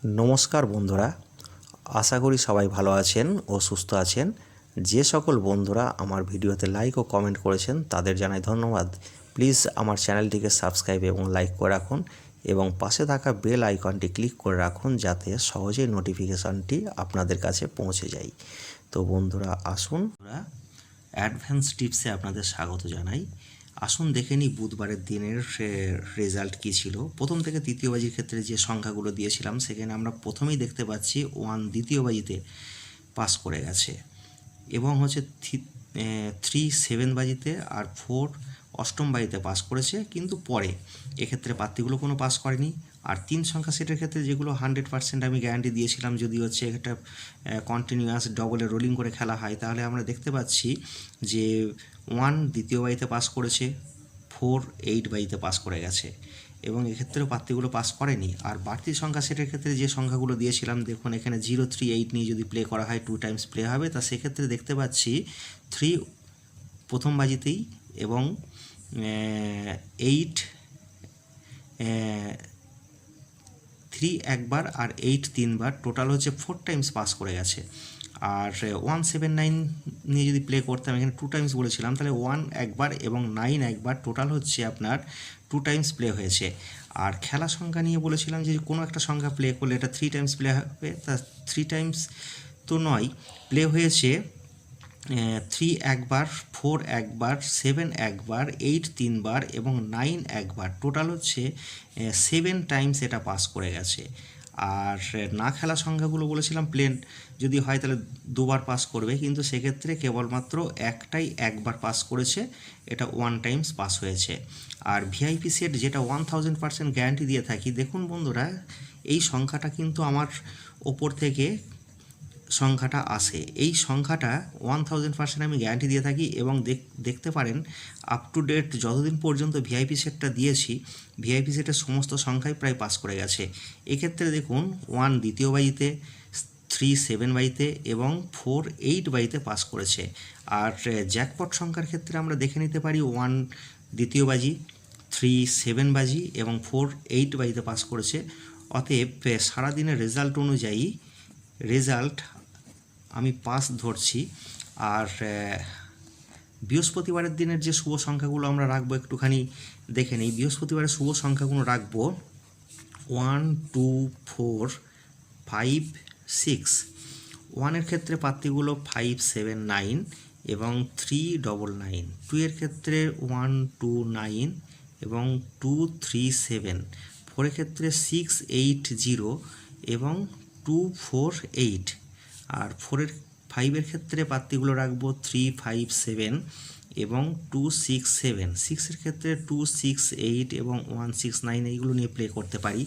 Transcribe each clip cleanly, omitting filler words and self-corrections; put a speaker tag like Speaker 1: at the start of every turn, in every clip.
Speaker 1: নমস্কার বন্ধুরা, আশা করি সবাই ভালো আছেন ও সুস্থ আছেন। যে সকল বন্ধুরা আমার ভিডিওতে লাইক ও কমেন্ট করেছেন তাদের জানাই ধন্যবাদ। প্লিজ আমার চ্যানেলটিকে সাবস্ক্রাইব এবং লাইক করে রাখুন এবং পাশে থাকা বেল আইকনটি ক্লিক করে রাখুন যাতে সহজেই নোটিফিকেশানটি আপনাদের কাছে পৌঁছে যায়। তো বন্ধুরা আসুন, অ্যাডভান্স টিপসে আপনাদের স্বাগত জানাই। আসুন দেখে নিই বুধবারের দিনের রেজাল্ট কী ছিল। প্রথম থেকে তৃতীয় বাজির ক্ষেত্রে যে সংখ্যাগুলো দিয়েছিলাম সেখানে আমরা প্রথমেই দেখতে পাচ্ছি 1 দ্বিতীয় বাজিতে পাস করে গেছে এবং হচ্ছে 3 7 বাজিতে আর 4 অষ্টম বাজিতে পাস করেছে, কিন্তু পরে এক্ষেত্রে প্রার্থীগুলো কোনো পাস করেনি। আর 3 সংখ্যা সেটের ক্ষেত্রে যেগুলো 100% আমি গ্যারান্টি দিয়েছিলাম, যদি হচ্ছে একটা কন্টিনিউয়াস ডবলে রোলিং করে খেলা হয় তাহলে আমরা দেখতে পাচ্ছি যে 1 দ্বিতীয় বাজিতে পাস করেছে, 4 8 বাজিতে পাস করে গেছে এবং এক্ষেত্রেও প্রার্থীগুলো পাস করেনি। আর বাড়তি সংখ্যা সেটের ক্ষেত্রে যে সংখ্যাগুলো দিয়েছিলাম, দেখুন এখানে 0 3 8 নিয়ে যদি প্লে করা হয় 2 টাইমস প্লে হবে, তা সেক্ষেত্রে দেখতে পাচ্ছি 3 প্রথম বাজিতেই এবং 8 3 একবার আর 8 3বার, টোটাল হচ্ছে 4 টাইমস পাস করে গেছে। আর 179 নিয়ে যদি প্লে করতাম, এখানে 2 টাইমস বলেছিলাম, তাহলে 1 একবার এবং 9 একবার, টোটাল হচ্ছে আপনার 2 টাইমস প্লে হয়েছে। আর খেলা সংখ্যা নিয়ে বলেছিলাম যে কোনো একটা সংখ্যা প্লে করলে এটা 3 টাইমস প্লে হবে, তা 3 টাইমস তো নয়, প্লে হয়েছে 3 একবার, 4 একবার, 7 একবার, 8 3বার এবং 9 একবার, টোটাল হচ্ছে 7 টাইমস এটা পাস করে গেছে। আর না খেলা সংখ্যাগুলো বলেছিলাম প্লেন যদি হয় তাহলে 2বার পাস করবে, কিন্তু সেক্ষেত্রে কেবলমাত্র একটাই একবার পাস করেছে, এটা 1 টাইমস পাস হয়েছে। আর ভিআইপি সেট যেটা 1000% গ্যারান্টি দিয়ে থাকি, দেখুন বন্ধুরা এই সংখ্যাটা কিন্তু আমার ওপর থেকে সংখ্যাটা আসে, এই সংখ্যাটা 1000% আমি গ্যারান্টি দিয়ে থাকি এবং দেখতে পারেন আপ টু ডেট যতদিন পর্যন্ত ভিআইপি সেটটা দিয়েছি, ভিআইপি সেটের সমস্ত সংখ্যাই প্রায় পাস করে গেছে। এক্ষেত্রে দেখুন 1 দ্বিতীয় বাজিতে, 3 7 বাজিতে এবং 4 8 বাজিতে পাস করেছে। আর জ্যাকপট সংখ্যার ক্ষেত্রে আমরা দেখে নিতে পারি 1 দ্বিতীয় বাজি, 3 7 বাজি এবং 4 8 বাজিতে পাস করেছে। অতএব সারাদিনের রেজাল্ট অনুযায়ী রেজাল্ট আমি পাস ধরছি। আর বৃহস্পতিবারের দিনের যে শুভ সংখ্যাগুলো আমরা রাখবো একটুখানি দেখে নিই। বৃহস্পতিবারের শুভ সংখ্যাগুলো রাখবো 1 2 4 5 6। 1-এর ক্ষেত্রে প্রার্থীগুলো 5 7 9 এবং 3 9 9। 2-এর ক্ষেত্রে 1 2 9 এবং 2 3 7। 4-এর ক্ষেত্রে 6 8 0 এবং 2 4 8। আর 5-এর ক্ষেত্রে প্রার্থীগুলো রাখবো 3 5 7 এবং 2 6 7। 6-এর ক্ষেত্রে 2 6 8 এবং 1 6 9, এইগুলো নিয়ে প্লে করতে পারি।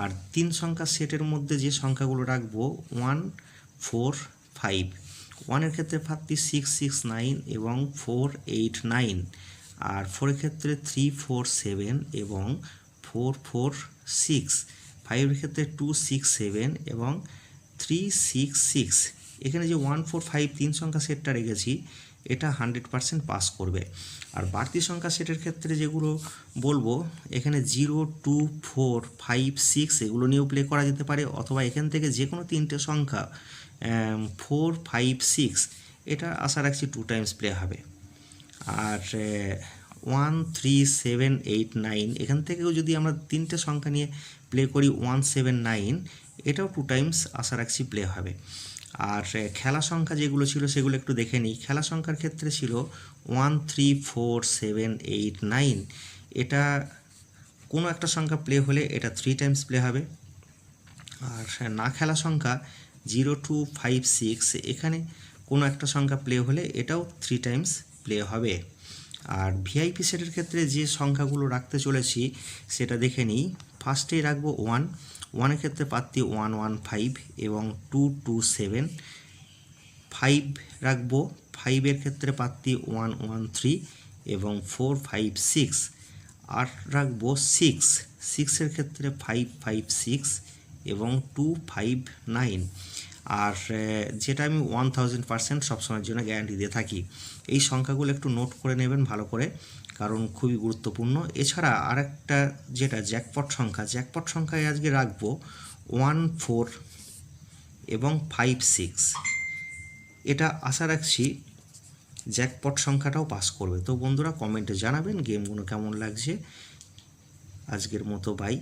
Speaker 1: আর 3 সংখ্যা সেটের মধ্যে যে সংখ্যাগুলো রাখবো 1 4 5। 1-এর ক্ষেত্রে প্রার্থী 6 6 9 এবং 4 8 9। আর 4-এর ক্ষেত্রে 3 4 7 এবং 4 4 6। 5-এর ক্ষেত্রে 2 6 7 এবং 3 6 6। এখানে যে 1 4 5 3 সংখ্যা সেটটা রেখেছি এটা 100% পাস করবে। আর বাড়তি সংখ্যা সেটের ক্ষেত্রে যেগুলো বলবো, এখানে 0 2 4 5 6 এগুলো নিয়েও প্লে করা যেতে পারে, অথবা এখান থেকে যে কোনো 3টে সংখ্যা 4 5 6, এটা আশা রাখছি 2 টাইমস প্লে হবে। আর 1 3 7 8 9, এখান থেকেও যদি আমরা 3টে সংখ্যা নিয়ে প্লে করি 1 7 9, এটাও 2 টাইমস আশা রাখছি প্লে হবে। আর খেলা সংখ্যা যেগুলো ছিল সেগুলো একটু দেখে নিই। খেলা সংখ্যার ক্ষেত্রে ছিল 1 3 4 7 8 9। এটা কোনো একটা সংখ্যা প্লে হলে এটা 3 টাইমস প্লে হবে। আর না খেলা সংখ্যা 0 2 5 6, এখানে কোনো একটা সংখ্যা প্লে হলে এটাও 3 টাইমস প্লে হবে। আর ভিআইপি সেটের ক্ষেত্রে যে সংখ্যাগুলো রাখতে চলেছি সেটা দেখে নিই। ফার্স্টেই রাখবো 1। 1-এর ক্ষেত্রে প্রার্থী 1 1 5 এবং 2 2 7। 5 রাখবো, 5-এর ক্ষেত্রে প্রার্থী 1 1 3 এবং 4 5 6। 8 রাখবো 6। 6-এর ক্ষেত্রে 5 5 6 এবং 2 5 9। আর যেটা আমি 1000% সবসময়ের জন্য গ্যারান্টি দিয়ে থাকি। এই সংখ্যাগুলো একটু নোট করে নেবেন ভালো করে, কারণ খুবই গুরুত্বপূর্ণ। এছাড়া আরেকটা যেটা জ্যাকপট সংখ্যায় আজকে রাখবো 1 4 এবং 5 6। এটা আশা রাখছি জ্যাকপট সংখ্যাটাও পাস করবে। তো বন্ধুরা কমেন্টে জানাবেন গেমগুলো কেমন লাগছে। আজকের মতো বাই।